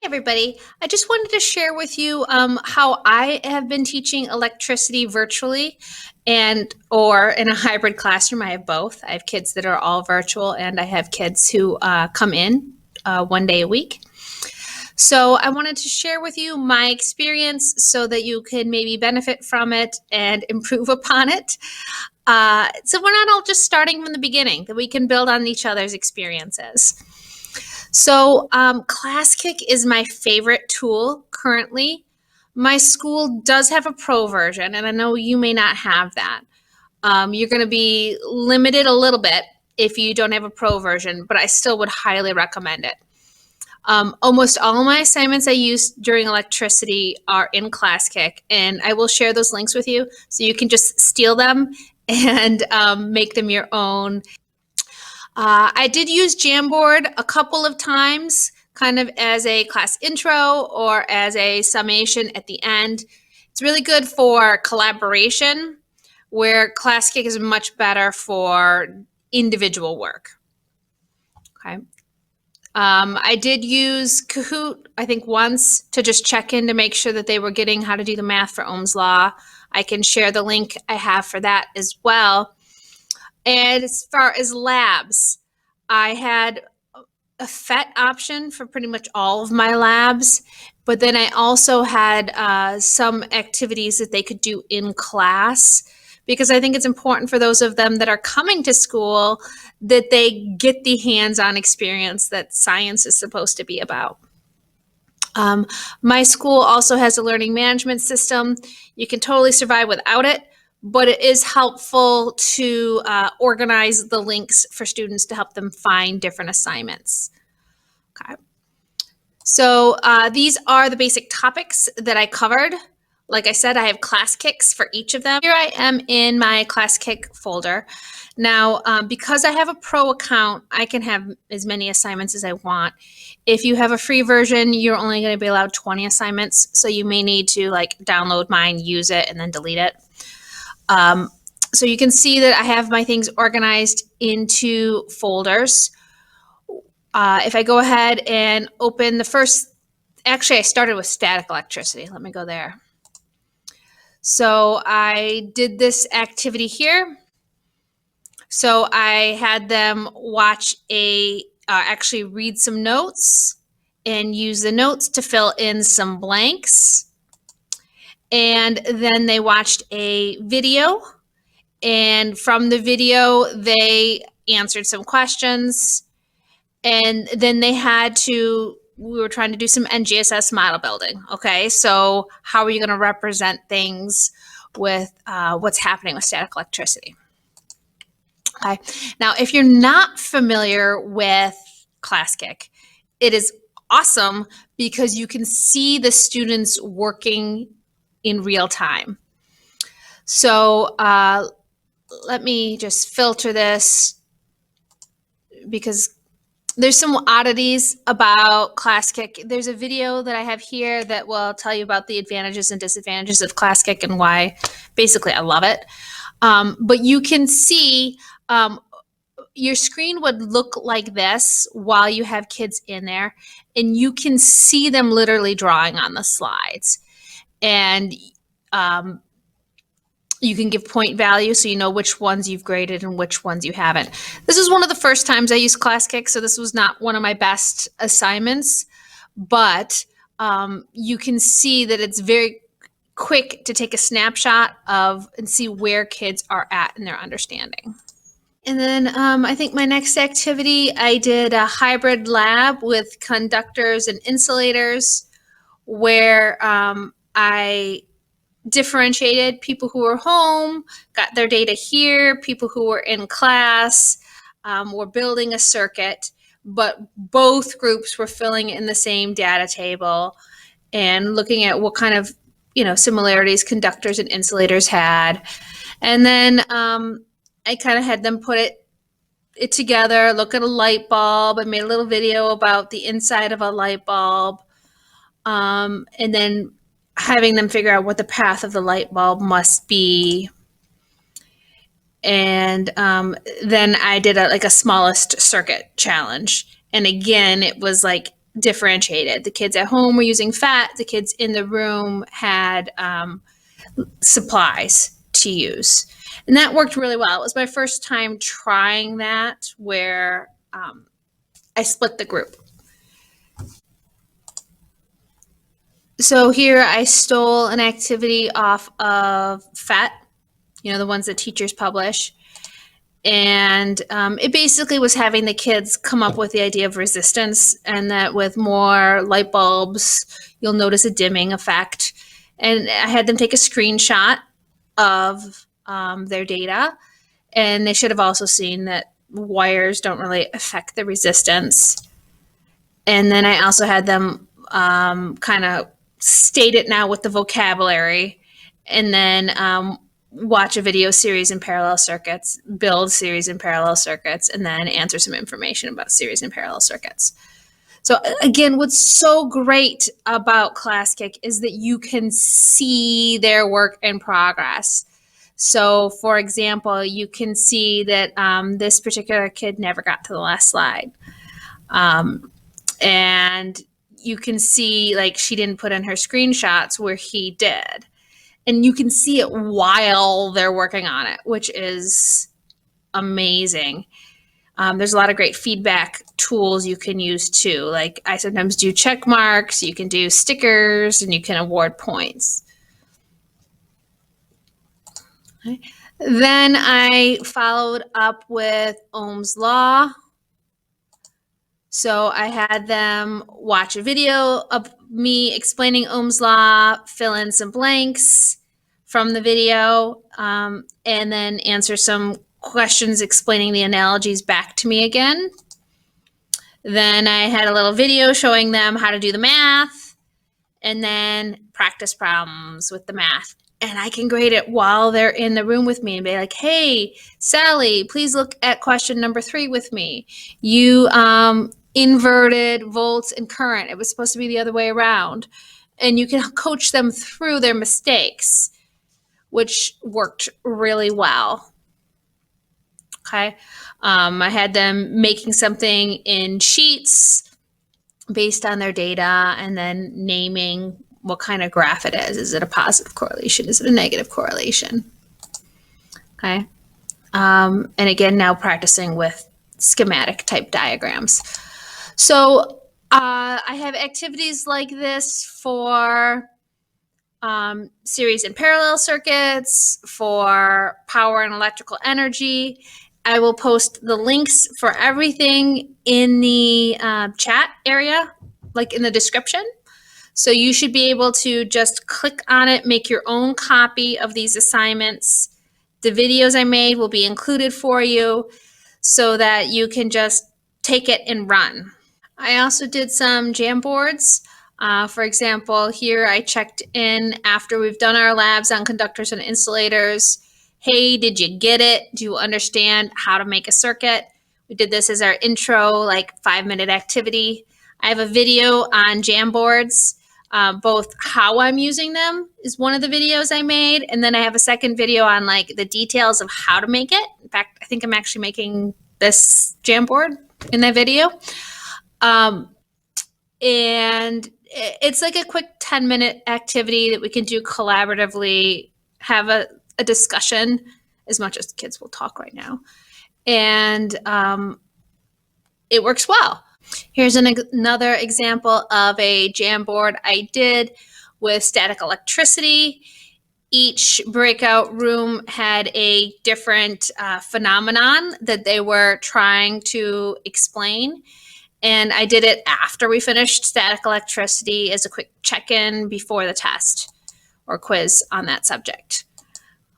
Everybody. I just wanted to share with you how I have been teaching electricity virtually and or in a hybrid classroom. I have both. I have kids that are all virtual and I have kids who come in 1 day a week. So I wanted to share with you my experience so that you can maybe benefit from it and improve upon it. So we're not all just starting from the beginning, that we can build on each other's experiences. So Classkick is my favorite tool currently. My school does have a pro version, and I know you may not have that. You're going to be limited a little bit if you don't have a pro version, but I still would highly recommend it. Almost all of my assignments I use during electricity are in Classkick, and I will share those links with you so you can just steal them and make them your own. I did use Jamboard a couple of times, kind of as a class intro or as a summation at the end. It's really good for collaboration, where Classkick is much better for individual work. Okay. I did use Kahoot, I think once, to just check in to make sure that they were getting how to do the math for Ohm's Law. I can share the link I have for that as well. And as far as labs, I had a Phet option for pretty much all of my labs, but then I also had some activities that they could do in class, because I think it's important for those of them that are coming to school that they get the hands-on experience that science is supposed to be about. My school also has a learning management system. You can totally survive without it, but it is helpful to organize the links for students to help them find different assignments. Okay. So these are the basic topics that I covered. Like I said, I have Classkicks for each of them. Here I am in my Classkick folder. Now, because I have a pro account, I can have as many assignments as I want. If you have a free version, you're only going to be allowed 20 assignments. So you may need to download mine, use it, and then delete it. So you can see that I have my things organized into folders. If I go ahead and open the first, actually I started with static electricity. Let me go there. So I did this activity here. So I had them watch actually read some notes and use the notes to fill in some blanks. And then they watched a video, and from the video, they answered some questions. And then we were trying to do some NGSS model building. Okay, so how are you going to represent things with what's happening with static electricity? Okay, now if you're not familiar with Classkick, it is awesome because you can see the students working in real time. So let me just filter this because there's some oddities about Classkick. There's a video that I have here that will tell you about the advantages and disadvantages of Classkick and why basically I love it. But you can see your screen would look like this while you have kids in there, and you can see them literally drawing on the slides. And you can give point value so you know which ones you've graded and which ones you haven't. This is one of the first times I used Classkick, so this was not one of my best assignments, but you can see that it's very quick to take a snapshot of and see where kids are at in their understanding. And then I think my next activity, I did a hybrid lab with conductors and insulators, where I differentiated people who were home, got their data here, people who were in class, were building a circuit, but both groups were filling in the same data table and looking at what kind of similarities conductors and insulators had. And then I kind of had them put it together, look at a light bulb. I made a little video about the inside of a light bulb, and then having them figure out what the path of the light bulb must be. And then I did a smallest circuit challenge. And again, it was like differentiated. The kids at home were using Phet. The kids in the room had supplies to use. And that worked really well. It was my first time trying that, where I split the group. So here I stole an activity off of Phet, the ones that teachers publish. And it basically was having the kids come up with the idea of resistance, and that with more light bulbs, you'll notice a dimming effect. And I had them take a screenshot of their data, and they should have also seen that wires don't really affect the resistance. And then I also had them kind of state it now with the vocabulary, and then watch a video series in parallel circuits, build series in parallel circuits, and then answer some information about series and parallel circuits. So again, what's so great about Classkick is that you can see their work in progress. So for example, you can see that this particular kid never got to the last slide. And you can see like she didn't put in her screenshots where he did. And you can see it while they're working on it, which is amazing. There's a lot of great feedback tools you can use too. Like I sometimes do check marks, you can do stickers, and you can award points. Okay. Then I followed up with Ohm's Law. So I had them watch a video of me explaining Ohm's Law, fill in some blanks from the video, and then answer some questions explaining the analogies back to me again. Then I had a little video showing them how to do the math, and then practice problems with the math. And I can grade it while they're in the room with me and be like, hey, Sally, please look at question number 3 with me. You inverted volts and current. It was supposed to be the other way around. And you can coach them through their mistakes, which worked really well. Okay. I had them making something in sheets based on their data, and then naming what kind of graph it is. Is it a positive correlation? Is it a negative correlation? Okay. And again, now practicing with schematic type diagrams. So I have activities like this for series and parallel circuits, for power and electrical energy. I will post the links for everything in the chat area, like in the description. So you should be able to just click on it, make your own copy of these assignments. The videos I made will be included for you so that you can just take it and run. I also did some Jamboards. For example, here I checked in after we've done our labs on conductors and insulators. Hey, did you get it? Do you understand how to make a circuit? We did this as our intro, like 5-minute activity. I have a video on Jamboards. Both how I'm using them is one of the videos I made, and then I have a second video on like the details of how to make it. In fact, I think I'm actually making this Jamboard in that video. And it's like a quick 10-minute activity that we can do collaboratively, have a discussion, as much as kids will talk right now. And it works well. Here's another example of a Jamboard I did with static electricity. Each breakout room had a different phenomenon that they were trying to explain. And I did it after we finished static electricity as a quick check-in before the test or quiz on that subject.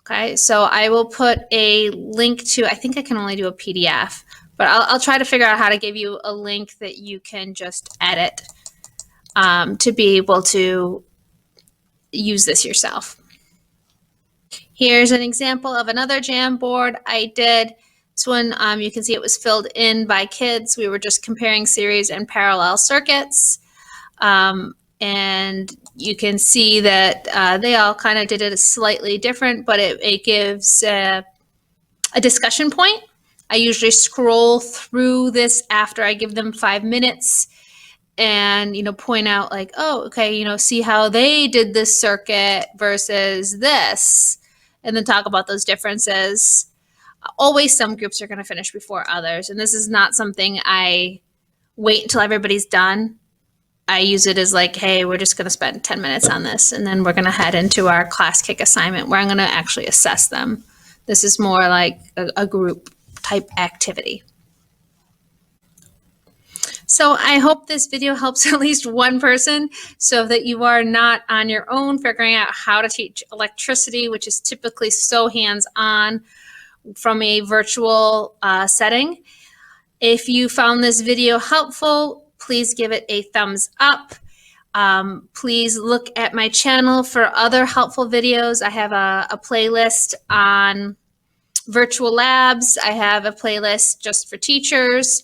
Okay, so I will put a link to, I think I can only do a PDF, but I'll try to figure out how to give you a link that you can just edit to be able to use this yourself. Here's an example of another Jamboard I did. This one, you can see it was filled in by kids. We were just comparing series and parallel circuits. And you can see that they all kind of did it slightly different, but it gives a discussion point. I usually scroll through this after I give them 5 minutes, and, point out like, oh, okay, see how they did this circuit versus this, and then talk about those differences. Always some groups are going to finish before others, and this is not something I wait until everybody's done. I use it as like, hey, we're just going to spend 10 minutes on this, and then we're going to head into our Classkick assignment where I'm going to actually assess them. This is more like a group type activity. So I hope this video helps at least one person so that you are not on your own figuring out how to teach electricity, which is typically so hands-on from a virtual setting. If you found this video helpful, please give it a thumbs up. Please look at my channel for other helpful videos. I have a playlist on virtual labs. I have a playlist just for teachers.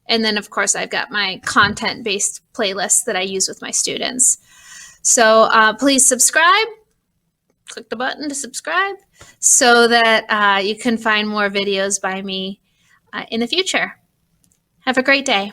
And then, of course, I've got my content-based playlists that I use with my students. So please subscribe. Click the button to subscribe so that you can find more videos by me in the future. Have a great day.